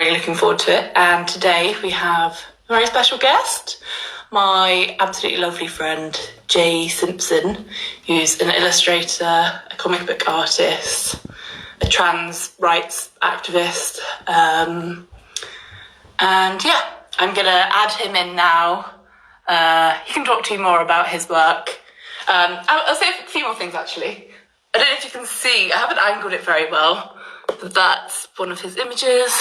Really looking forward to it. And today we have a very special guest, my absolutely lovely friend, Simpson, who's an illustrator, a comic book artist, a trans rights activist. And yeah, I'm going to add him in now. He can talk to you more about his work. I'll say a few more things, actually. I don't know if you can see, I haven't angled it very well, but that's one of his images.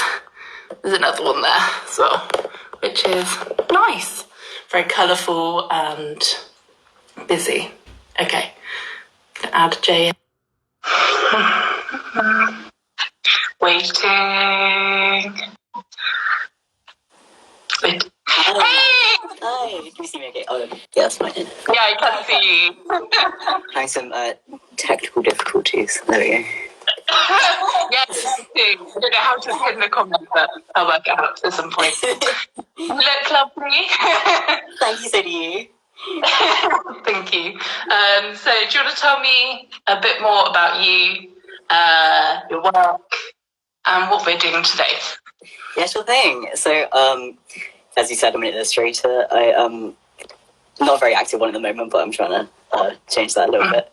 There's another one there as well, which is nice. Very colourful and busy. Okay, gonna add Jay. Waiting. Wait. Hey! Hi, can you see me okay? Oh, yeah, that's fine. Yeah, I can see you. Having some technical difficulties. There we go. Yes, I don't know how to put in the comment, but I'll work it out at some point. You look lovely. Thank you, so do you. Thank you. So do you want to tell me a bit more about you, your work, and what we're doing today? Yeah, sure thing. So, as you said, I'm an illustrator. I'm not a very active one at the moment, but I'm trying to change that a little bit.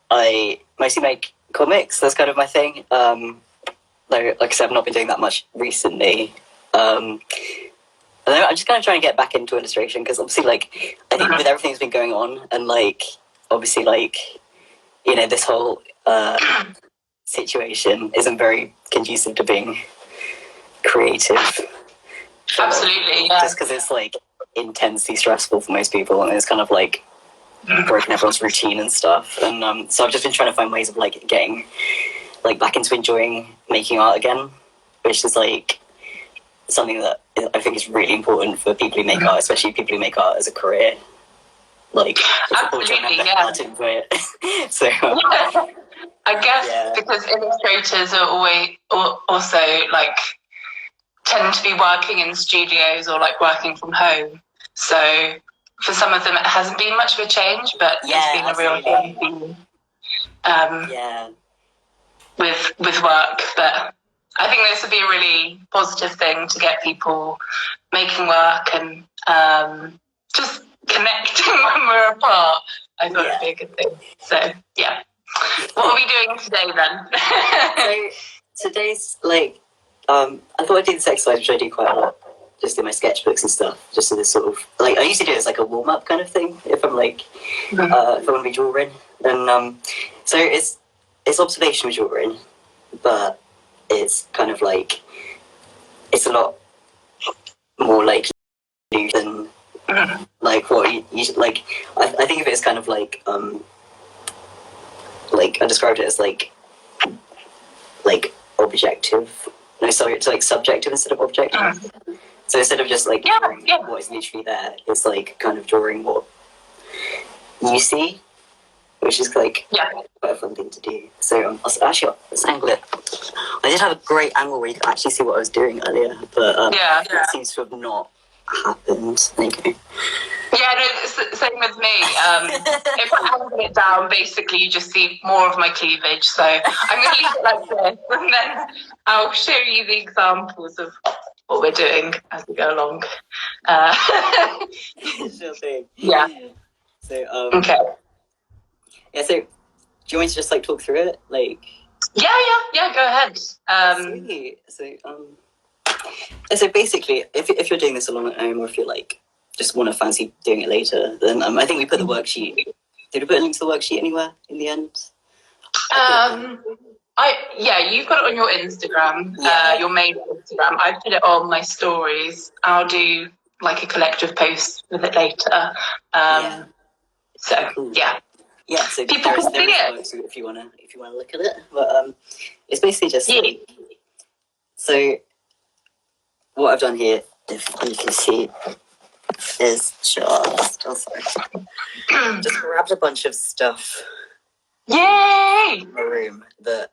I mostly make comics. That's kind of my thing. Though, like I said, I've not been doing that much recently. And I'm just kind of trying to get back into illustration because obviously, like, I think with everything that's been going on and, like, obviously, like, you know, this whole situation isn't very conducive to being creative. Absolutely, yeah. Just because it's, like, intensely stressful for most people and it's kind of, like, breaking everyone's routine and stuff. And so I've just been trying to find ways of, like, getting, like, back into enjoying making art again, which is, like, something that I think is really important for people who make art, especially people who make art as a career. Like, absolutely, yeah. To enjoy it. So, I guess because illustrators are always also like tend to be working in studios or like working from home. So for some of them, it hasn't been much of a change, but it's been a real thing. With work, but I think this would be a really positive thing to get people making work and just connecting when we're apart. I thought it'd be a good thing. So yeah, what are we doing today then? So today's like, I thought I'd do this exercise, which I do quite a lot, just in my sketchbooks and stuff, just in this sort of like I used to do it as like a warm up kind of thing. If I'm like, if I want to be drawing, and so it's observational drawing, but it's kind of like it's a lot more like than like what you like. I think of it as kind of like I described it as like objective. No, sorry, it's like subjective instead of objective. So instead of just like drawing what is literally there, it's like kind of drawing what you see, which is like quite a fun thing to do. So let's angle it. I did have a great angle where you could actually see what I was doing earlier, but that seems to have not happened. There you go. Yeah, no, it's the same with me. If I angle it down, basically you just see more of my cleavage. So I'm going to leave it like this, and then I'll show you the examples of what we're doing as we go along. Sure thing. Yeah. So okay. Yeah. So do you want me to just like talk through it, like? Yeah. Go ahead. So basically, if you're doing this alone at home, or if you're like just want to fancy doing it later, then I think we put the worksheet. Did we put a link to the worksheet anywhere in the end? You've got it on your Instagram, your main Instagram. I put it on my stories. I'll do like a collective post with it later. So cool. yeah. So people can see it if you wanna look at it. But it's basically just like, so what I've done here, if you can see, is just grabbed a bunch of stuff. Yay! In my room that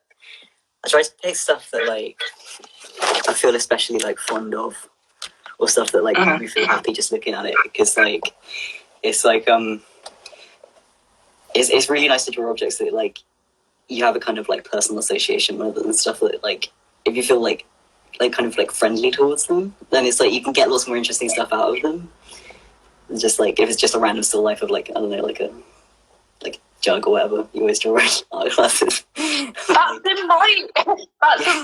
I tried to pick stuff that like I feel especially like fond of, or stuff that like make me feel happy just looking at it, because like it's like it's really nice to draw objects that like you have a kind of like personal association with, and stuff that like if you feel like like kind of like friendly towards them, then it's like you can get lots more interesting stuff out of them. Just like if it's just a random still life of like, I don't know, like a jug or whatever, you always draw art classes. That's in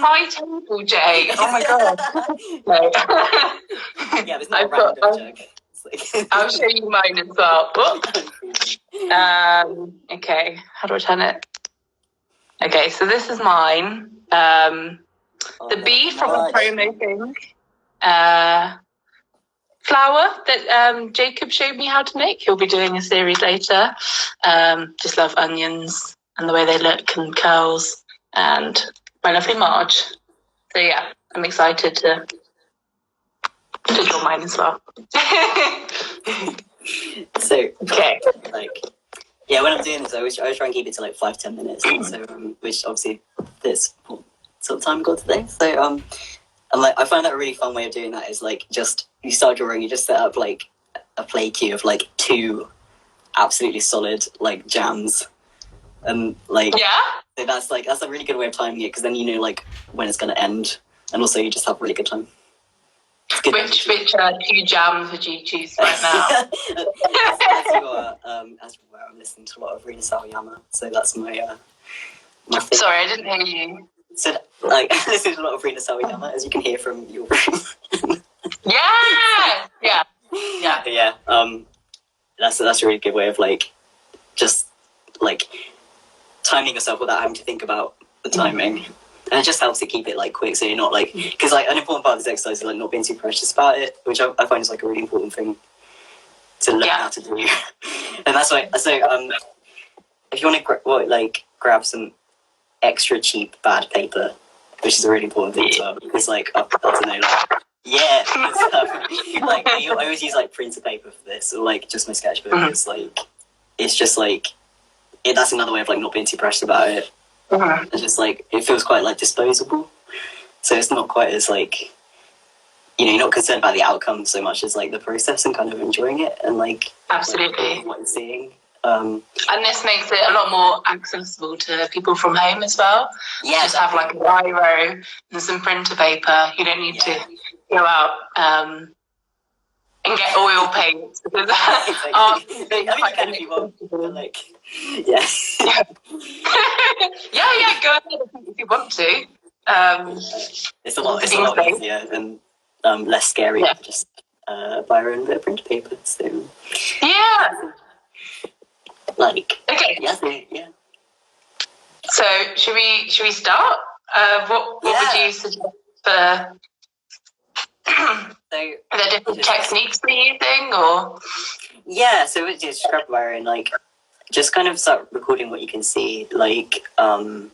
my table, Jay. Oh my god. No. Yeah, but it's not a random jug. It's like... I'll show you mine as well. Okay, how do I turn it? Okay, so this is mine. The bee from a promo thing. Flower that Jacob showed me how to make. He'll be doing a series later. Just love onions and the way they look and curls. And my lovely Marge. So yeah, I'm excited to draw mine as well. So okay, like yeah, when I'm doing this, I always try and keep it to like 5-10 minutes. So which obviously this sort of time we got today. So and like I find that a really fun way of doing that is like just you start drawing, you just set up like a play cue of like 2 absolutely solid like jams, and like so that's a really good way of timing it, because then you know like when it's going to end, and also you just have a really good time. Which 2 jams would you choose right now? As you were, I'm listening to a lot of Rina Sawayama, so that's my my thing. Sorry, I didn't hear you. So like I listen to a lot of Rina Sawayama, as you can hear from your room. Yeah. That's a really good way of like just like timing yourself without having to think about the timing. And it just helps to keep it like quick, so you're not like, because like an important part of this exercise is like not being too precious about it, which I find is like a really important thing to learn how to do. And that's why. So if you want to grab some extra cheap bad paper, which is a really important thing as well, because like I don't know, like, yeah, like I always use like printer paper for this, or like just my sketchbook. It's just like that's another way of like not being too precious about it. It's just like it feels quite like disposable, so it's not quite as like, you know, you're not concerned about the outcome so much as like the process and kind of enjoying it and like absolutely what you're seeing. And this makes it a lot more accessible to people from home as well. Yeah, just have like a biro and some printer paper. You don't need to go out and get oil paints, because exactly. I mean, you can if you want, but like, yeah. yeah, go ahead if you want to. It's a lot easier and less scary to just buy your own bit of printer paper. So yeah, like okay, yeah. So should we start? What would you suggest for? So are there different techniques we're using, or? Yeah, so it's just scrap wire and like just kind of start recording what you can see. Like I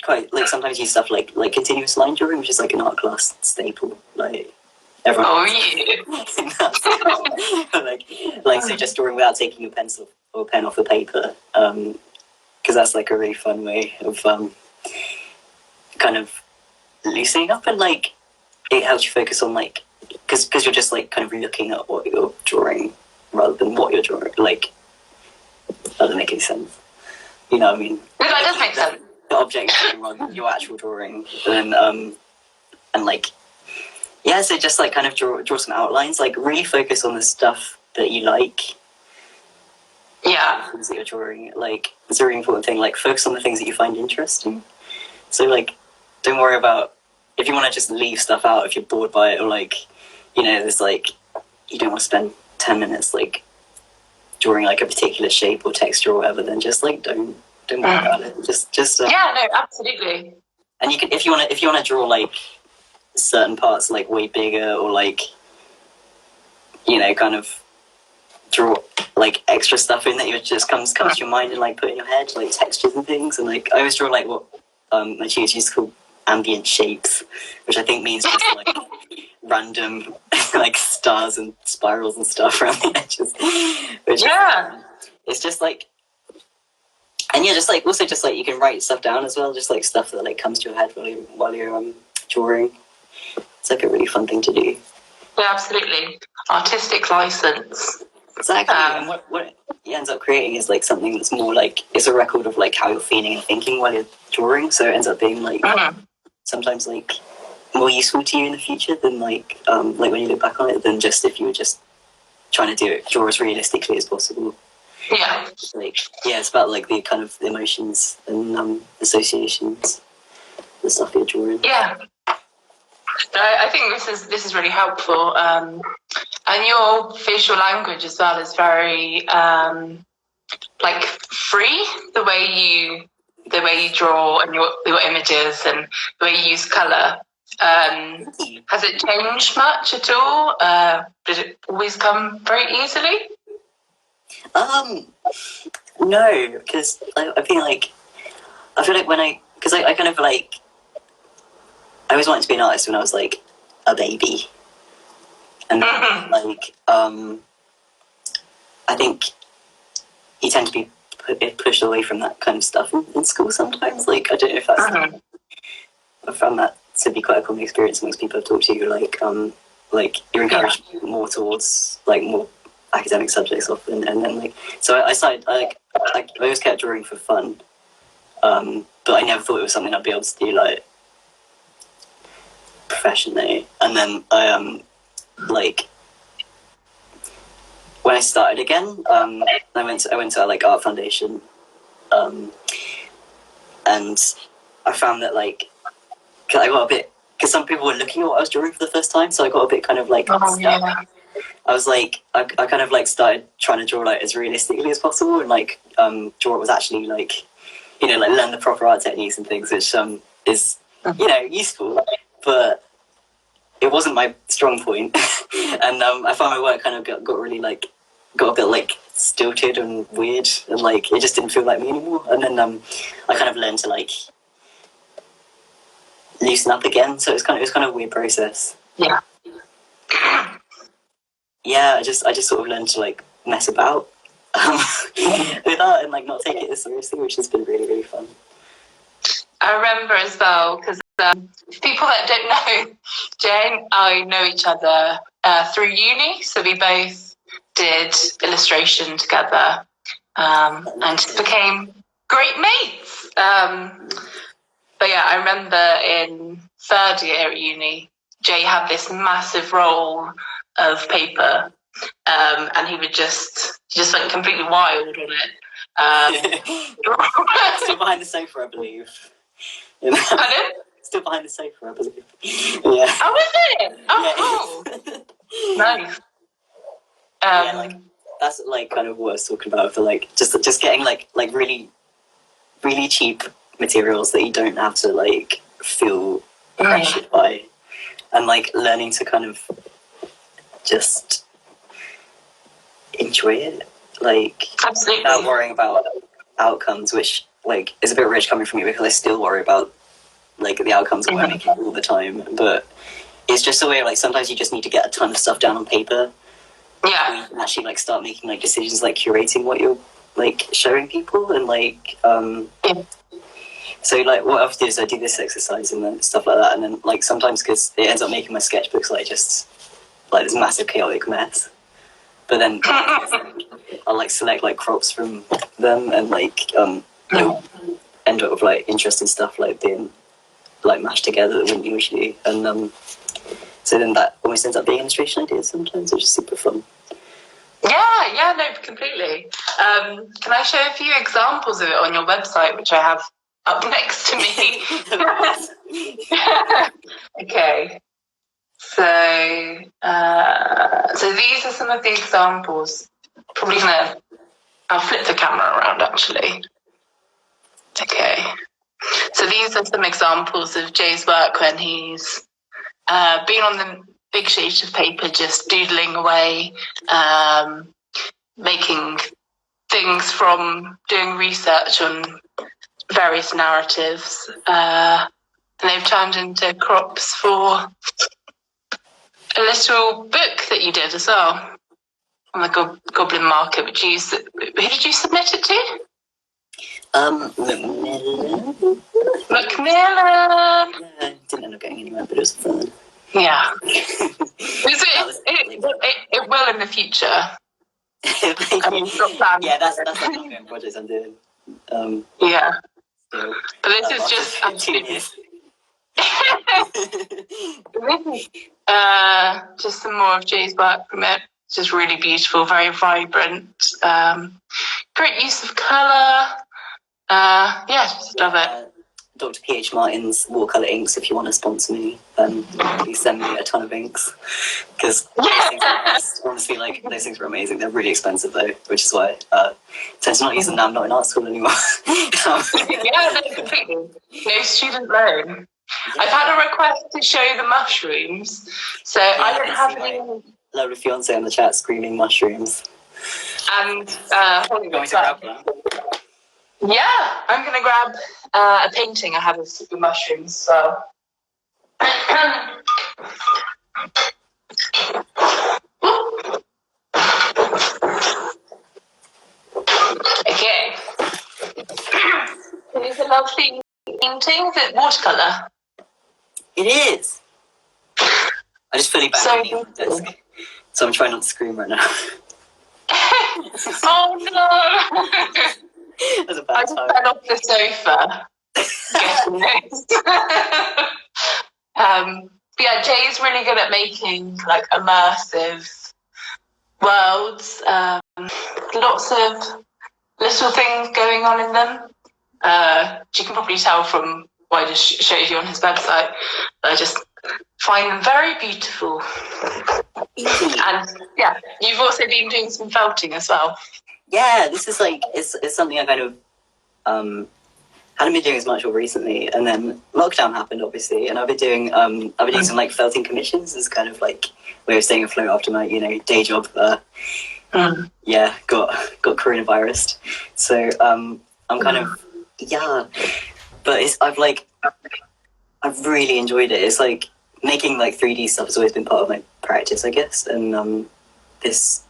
quite like sometimes use stuff like continuous line drawing, which is like an art class staple. Like everyone. Oh yeah. like so just drawing without taking a pencil or a pen off the paper, because that's like a really fun way of kind of loosening up, and like it helps you focus on like because you're just like kind of looking at what you're drawing rather than what you're drawing. Like that doesn't make any sense. You know what I mean? No, that does make sense. The object rather than your actual drawing, and like so just like kind of draw some outlines. Like really focus on the stuff that you like. Yeah. Things that you're drawing, like it's a really important thing. Like focus on the things that you find interesting. So like, don't worry about if you want to just leave stuff out if you're bored by it, or like, you know, there's like you don't want to spend 10 minutes like drawing like a particular shape or texture or whatever. Then just like don't worry about it. Just yeah, no, absolutely. And you can if you want to draw like certain parts like way bigger, or like, you know, kind of draw like extra stuff in that you just comes to your mind and like put in your head, like textures and things. And like I always draw like what my tutors used to call ambient shapes, which I think means just like random like stars and spirals and stuff around the edges. Which it's just like, and just like also just like you can write stuff down as well, just like stuff that like comes to your head while you're drawing. It's like a really fun thing to do. Yeah, absolutely. Artistic license. Exactly. And what he ends up creating is like something that's more like it's a record of like how you're feeling and thinking while you're drawing. So it ends up being like sometimes like more useful to you in the future than like when you look back on it than just if you were just trying to draw as realistically as possible. Yeah. Like it's about like the kind of emotions and associations, the stuff you're drawing. Yeah. I think this is really helpful. And your facial language as well is very like free. The way you draw and your images and the way you use color. Has it changed much at all? Did it always come very easily? No, because I feel like when I kind of like I always wanted to be an artist when I was like a baby, and like I think you tend to be pushed away from that kind of stuff in school sometimes. Like I don't know if that's I found that to be quite a common experience amongst people I've talked to. Like you're encouraged more towards like more academic subjects often, and then like so I started I always kept drawing for fun, but I never thought it was something I'd be able to do like professionally. And then I like when I started again, I went to like art foundation, and I found that like I got a bit because some people were looking at what I was drawing for the first time, so I got a bit kind of like stuck. I was like I kind of like started trying to draw like as realistically as possible and like draw what was actually like like learn the proper art techniques and things, which is useful, but it wasn't my strong point. And I found my work kind of got really like got a bit like stilted and weird, and like it just didn't feel like me anymore. And then I kind of learned to like loosen up again. So it was kind of a weird process. Yeah. Yeah, I just sort of learned to like mess about with art and like not take it as seriously, which has been really, really fun. I remember as well because people that don't know, Jane and I know each other through uni, so we both did illustration together and just became great mates. But yeah, I remember in third year at uni, Jay had this massive roll of paper, and he just went completely wild on it. Still behind the sofa, I believe. Pardon? Still behind the sofa, I believe. Yeah. Oh, is it? Oh, cool. Nice. Yeah, like that's like kind of what I was talking about for like just getting like really really cheap materials that you don't have to like feel pressured by, and like learning to kind of just enjoy it, like absolutely without worrying about outcomes, which like is a bit rich coming from me because I still worry about like the outcomes of what I'm making all the time. But it's just a way of like sometimes you just need to get a ton of stuff down on paper. Yeah. You can actually like start making like decisions, like curating what you're like showing people, and like so like what I often do is I do this exercise and then stuff like that, and then like sometimes because it ends up making my sketchbooks like just like this massive chaotic mess. But then I'll like select like crops from them and like it'll end up with like interesting stuff like being like mashed together that wouldn't usually, and so then that almost ends up being illustration ideas sometimes, which is super fun. Yeah, no, completely. Can I show a few examples of it on your website, which I have up next to me? Okay. So these are some of the examples. I'll flip the camera around actually. Okay. So these are some examples of Jay's work when he's been on the big sheet of paper, just doodling away, making things from doing research on various narratives. And they've turned into crops for a little book that you did as well on the Goblin Market. Who did you submit it to? Macmillan. Yeah, didn't end up getting anywhere, but it was fun. Yeah. It will in the future. Thank you. Got plans. Yeah, that's like ongoing projects I'm doing. Yeah. So, But this is just 2 years. Just some more of Jay's work from it. Just really beautiful, very vibrant. Great use of colour. Just love it. Dr. P.H. Martin's watercolour inks, if you want to sponsor me, please send me a ton of inks. Because those things are nice. Honestly, like, those things are amazing. They're really expensive though, which is why I tend to not use them now. I'm not in art school anymore. Yeah, no, completely. No student loan. Yeah. I've had a request to show the mushrooms, so yeah, I don't have any. Lovely fiance in the chat screaming mushrooms. And going to grab one? Yeah, I'm going to grab a painting I have of the mushrooms. So. Okay. It is a lovely painting. Is it watercolour? It is. I just feel like back on the desk, so I'm trying not to scream right now. Oh no! That's a bad I just time. fell off the sofa. Yeah, Jay's really good at making like immersive worlds. Lots of little things going on in them. You can probably tell from what I just showed you on his website. I just find them very beautiful. And yeah, you've also been doing some felting as well. Yeah, this is like it's something I kind of hadn't been doing as much of recently, and then lockdown happened obviously, and I've been doing some like felting commissions as kind of like way of staying afloat after my day job. Yeah, got coronavirus, so I'm kind of but I've really enjoyed it. It's like making like 3D stuff has always been part of my practice, I guess, and this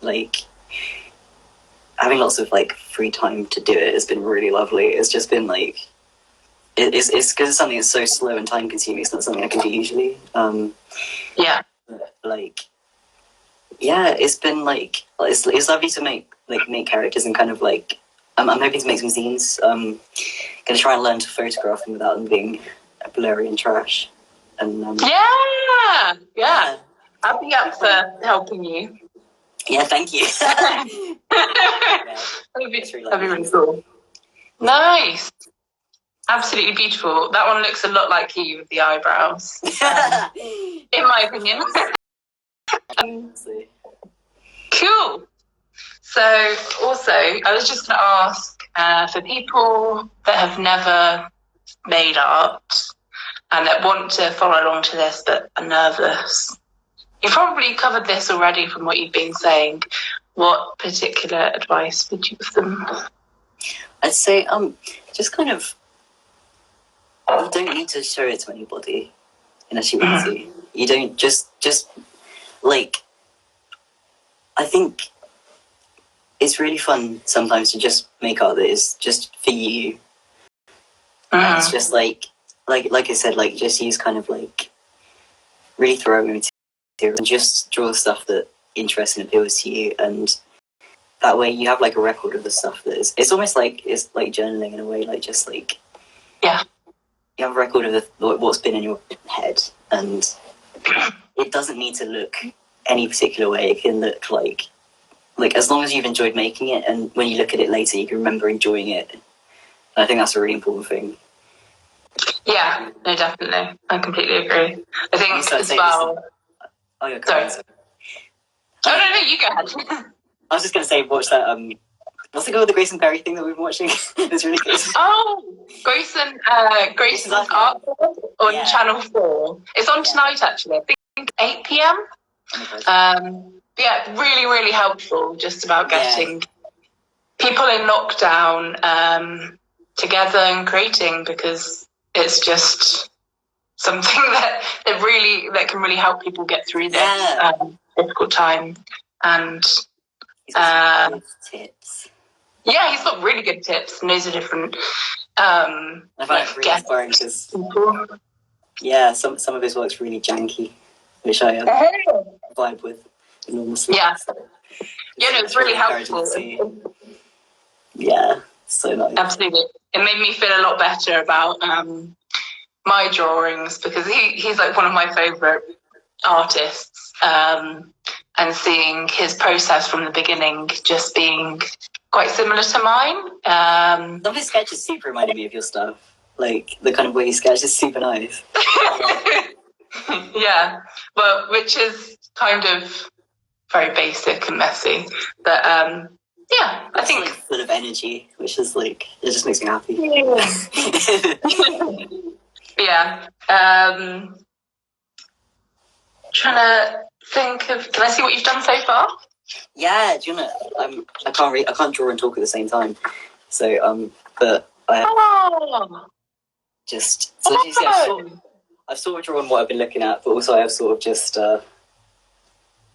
like having lots of like free time to do it has been really lovely. It's just been like it's because it's something that's so slow and time consuming. It's not something I can do usually. It's been like it's lovely to make characters and kind of like I'm hoping to make some zines. Gonna try and learn to photograph them without them being blurry and trash. And yeah. I'll be up for helping you. Yeah, thank you. That'd be really cool. Nice. Absolutely beautiful. That one looks a lot like you with the eyebrows, in my opinion. Cool. So also, I was just going to ask for people that have never made art and that want to follow along to this but are nervous. You've probably covered this already from what you've been saying. What particular advice would you give them? I'd say just kind of, you don't need to show it to anybody unless you want to. You don't just like, I think it's really fun sometimes to just make art that is just for you. And it's just like I said, like just use kind of like really throw material and just draw stuff that interests and appeals to you, and that way you have like a record of the stuff that is. It's almost like it's like journaling in a way, like just like you have a record of what's been in your head, and it doesn't need to look any particular way. It can look like as long as you've enjoyed making it, and when you look at it later, you can remember enjoying it. And I think that's a really important thing. Yeah, no, definitely. I completely agree. I think as well. Oh, yeah, sorry. No, you go ahead. I was just going to say, watch that, what's it called, the Grayson Perry thing that we've been watching? It's really good. Oh, Grayson's Art on Channel 4. It's on tonight, actually. I think 8 p.m. Really, really helpful just about getting people in lockdown together and creating, because it's just something that can really help people get through this difficult time. And he's got some good tips. Yeah, he's got really good tips. Knows a different. I find it really inspiring because some of his work's really janky, which I vibe with enormously. Yeah, Yeah, no, it's really helpful. Yeah, so nice. Absolutely. It made me feel a lot better about my drawings, because he's like one of my favourite artists, and seeing his process from the beginning just being quite similar to mine. Some of his sketches super reminded me of your stuff. Like, the kind of way you sketch is super nice. Yeah, well, which is kind of very basic and messy, but yeah, I think like full of energy, which is like, it just makes me happy. Yeah. Trying to think of. Can I see what you've done so far? Yeah, do you know? I can't draw and talk at the same time. So but I just I've sort of drawn what I've been looking at, but also I have sort of just I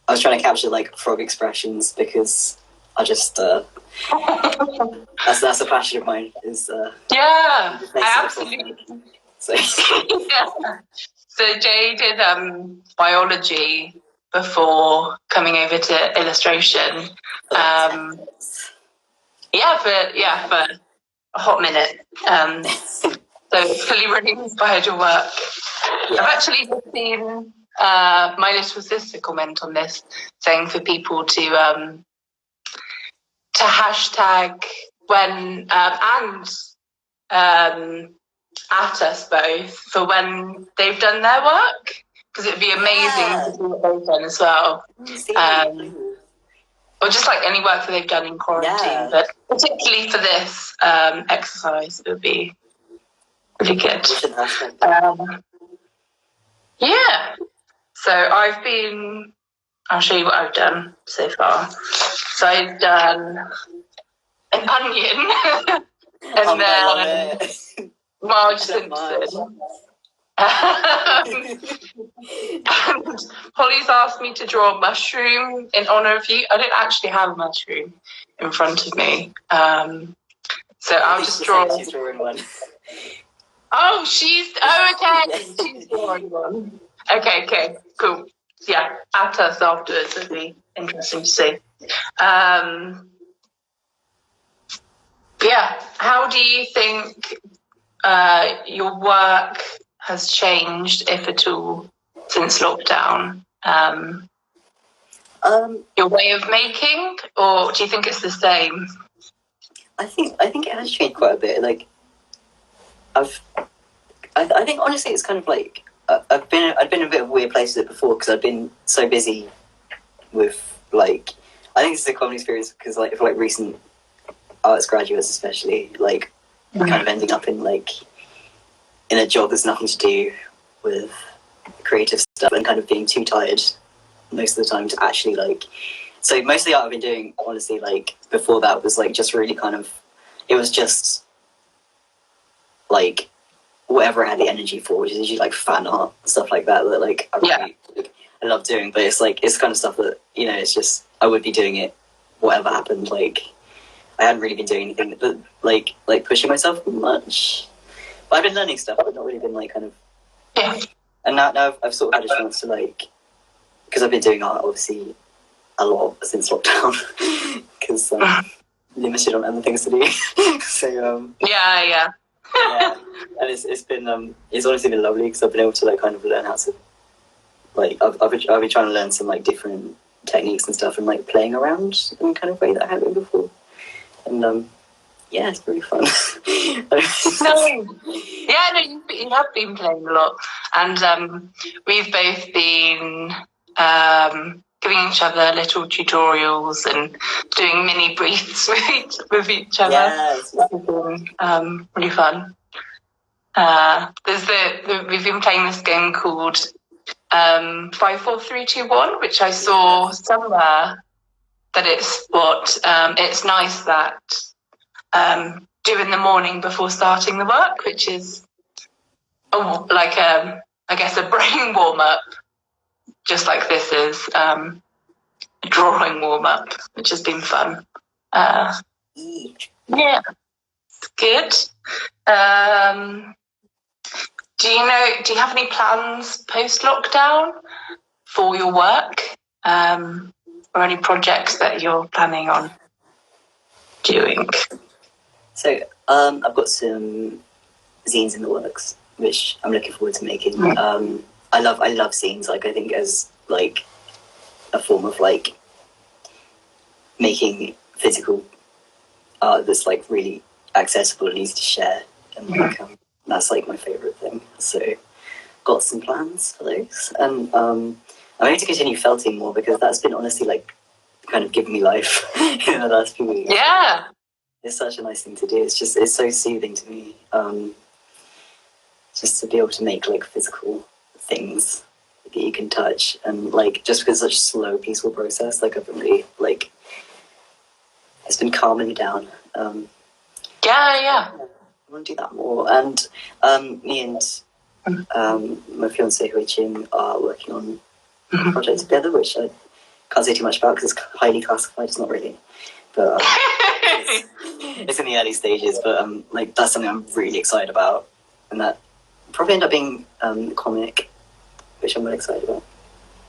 was trying to capture like frog expressions, because I just that's a passion of mine. Is yeah, I absolutely. So. Yeah. So Jay did biology before coming over to illustration. For a hot minute. So fully really inspired your work. Yeah. I've actually seen my little sister comment on this, saying for people to hashtag when and at us both for when they've done their work, because it'd be amazing to see what they've done as well. Or just like any work that they've done in quarantine, but particularly for this exercise, it would be really good. Yeah. So I'll show you what I've done so far. So I've done an onion and then Marge Simpson. And Holly's asked me to draw a mushroom in honour of you. I don't actually have a mushroom in front of me. So I'll just draw. She's drawing one. Oh, okay. She's drawing one. Okay, cool. Yeah, at us afterwards. It'll be interesting to see. Yeah, how do you think your work has changed, if at all, since lockdown? Your way of making, or do you think it's the same? I think it has changed quite a bit. Like, I think honestly, it's kind of like I'd been in a bit of a weird place with it before, because I've been so busy with like, I think it's a common experience, because like for like recent arts graduates especially, like kind of ending up in like in a job that's nothing to do with creative stuff, and kind of being too tired most of the time to actually like. So most of the art I've been doing, honestly, like before that, was like just really kind of, it was just like whatever I had the energy for, which is usually like fan art, stuff like that like I really I love doing. But it's like, it's kind of stuff that, you know, it's just, I would be doing it whatever happened. Like, I hadn't really been doing anything but like pushing myself much. But I've been learning stuff, but not really been like kind of. And now I've sort of had a chance to like, because I've been doing art obviously a lot since lockdown, because limited on other things to do. So yeah, and it's honestly been lovely, because I've been able to like kind of learn how to like I've been trying to learn some like different techniques and stuff, and like playing around in the kind of way that I haven't before, and yeah, it's really fun. You have been playing a lot, and we've both been giving each other little tutorials and doing mini briefs with each other. Yeah, it's been really fun. We've been playing this game called 5, 4, 3, 2, 1, which I saw somewhere that it's nice that do in the morning before starting the work, which is like I guess a brain warm up, just like this is a drawing warm up, which has been fun. Yeah, good. Do you have any plans post lockdown for your work? or any projects that you're planning on doing? So I've got some zines in the works, which I'm looking forward to making. I love zines. Like, I think as like a form of like making physical art that's like really accessible and easy to share, and like that's like my favorite thing. So got some plans for those, and I'm going to continue felting more because that's been honestly like kind of giving me life in the last few weeks. Yeah. It's such a nice thing to do. It's so soothing to me. Just to be able to make like physical things that you can touch, and like just because it's such a slow, peaceful process, like I've been really like it's been calming me down. Yeah. I want to do that more. And me and my fiance Hui Chin are working on a project together, which I can't say too much about because it's highly classified. It's not really, but it's in the early stages. But like that's something I'm really excited about, and that probably end up being a comic, which I'm really excited about.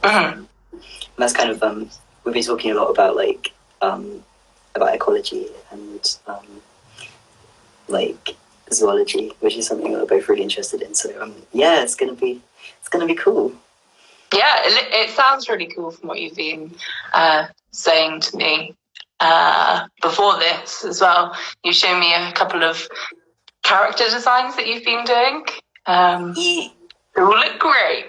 And that's kind of we've been talking a lot about like about ecology and like zoology, which is something that we're both really interested in. So yeah, it's gonna be cool. Yeah, it sounds really cool from what you've been saying to me before this as well. You showed me a couple of character designs that you've been doing. They all look great.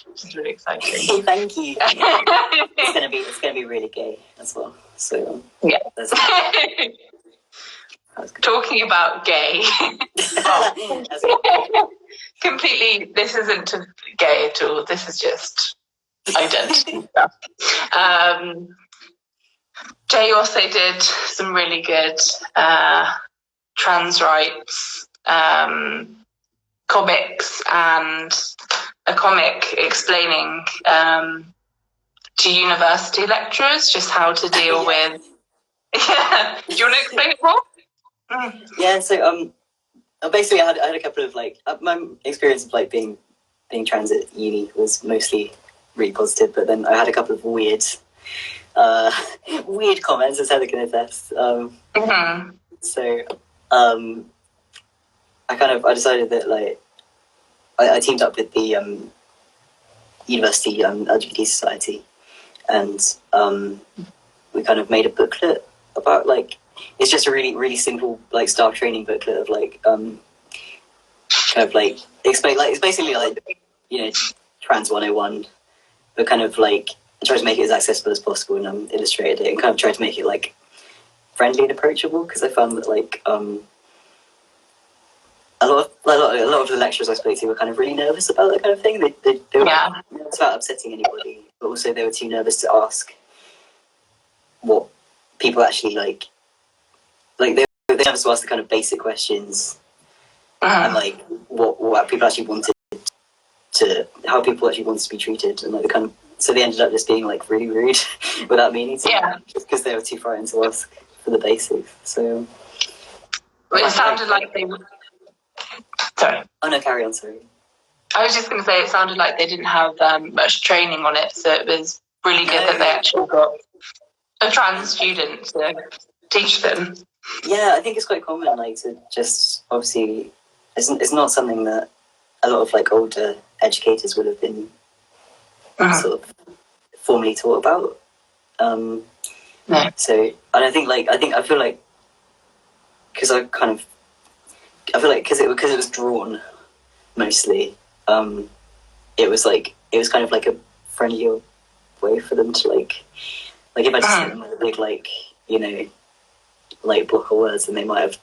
Which is really exciting. Thank you. It's gonna be really gay as well. So yeah. That's good. Talking about gay. Completely. This isn't gay at all. This is just identity stuff. Jay also did some really good trans rights comics, and a comic explaining to university lecturers just how to deal with. Yeah. Do you want to explain it more? Yeah. So basically, I had a couple of like my experience of like being trans at uni was mostly really positive, but then I had a couple of weird comments, as Heather can attest. So I decided that like I teamed up with the university LGBT society, and we kind of made a booklet about like it's just a really simple like staff training booklet of like kind of like explain like it's basically like trans 101, but kind of like I tried to make it as accessible as possible, and illustrated it and kind of tried to make it like friendly and approachable, because I found that like a lot of the lecturers I spoke to were kind of really nervous about that kind of thing. They were nervous about upsetting anybody, but also they were too nervous to ask what people actually like they nervous to ask the kind of basic questions and like what people actually wanted to, how people actually wanted to be treated, and like the kind of, so they ended up just being like really rude without meaning to, just because they were too frightened to ask for the basics. So it sounded like they were. Sorry. Oh no, carry on. Sorry. I was just going to say it sounded like they didn't have much training on it, so it was really good that they actually got a trans student to teach them. Yeah, I think it's quite common, like to just obviously, it's not something that a lot of like older educators would have been sort of formally taught about. So, and I feel like because it was drawn mostly, it was kind of like a friendlier way for them to like if I just hit them with a big like like block of words, and they might have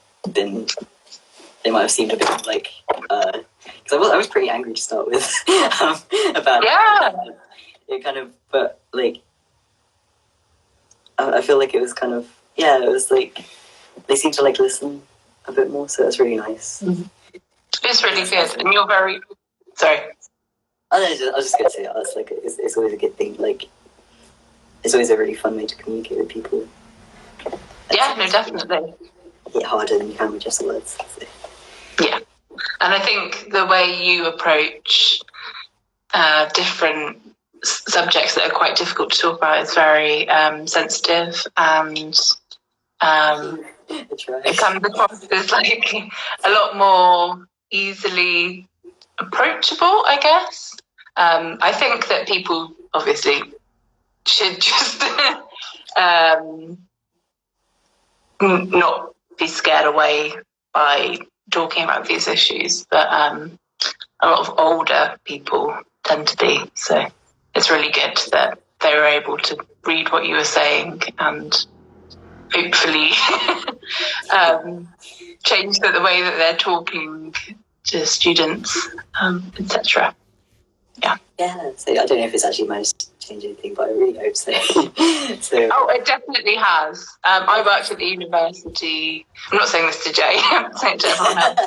seemed a bit like because I was pretty angry to start with about it kind of, but like I feel like it was kind of it was like they seemed to like listen a bit more, so that's really nice. It's really good, and you're very sorry. I was just gonna say that's like it's always a good thing. Like it's always a really fun way to communicate with people. Yeah, no, definitely. Hit harder than you can with just the words. So. Yeah, and I think the way you approach different subjects that are quite difficult to talk about. It's very sensitive, and it comes across as like a lot more easily approachable, I guess. I think that people obviously should just not be scared away by talking about these issues, but a lot of older people tend to be. So it's really good that they were able to read what you were saying and hopefully change the way that they're talking to students, etc. Yeah. Yeah. So I don't know if it's actually managed to change anything, but I really hope so. Oh, it definitely has. I worked at the university. I'm not saying this to Jay. I'm saying it to everyone else.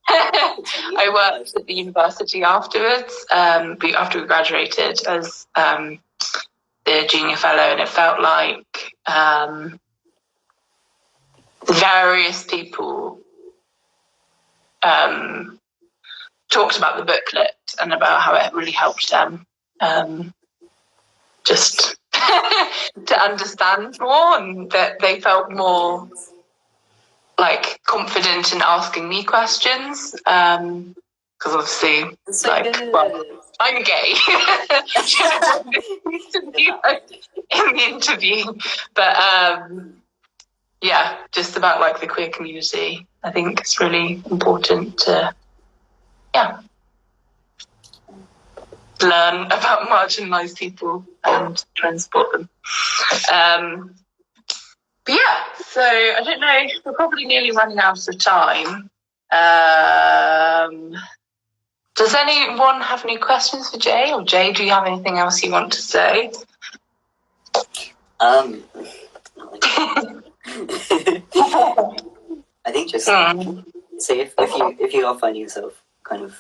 I worked at the university afterwards, after we graduated as the junior fellow, and it felt like various people talked about the booklet and about how it really helped them just to understand more, and that they felt more like confident in asking me questions, because obviously, well, I'm gay. In the interview, but yeah, just about like the queer community. I think it's really important to learn about marginalised people and try and support them. But yeah, so I don't know, we're probably nearly running out of time. Does anyone have any questions for Jay? Or Jay, do you have anything else you want to say? I think just so if you are finding yourself kind of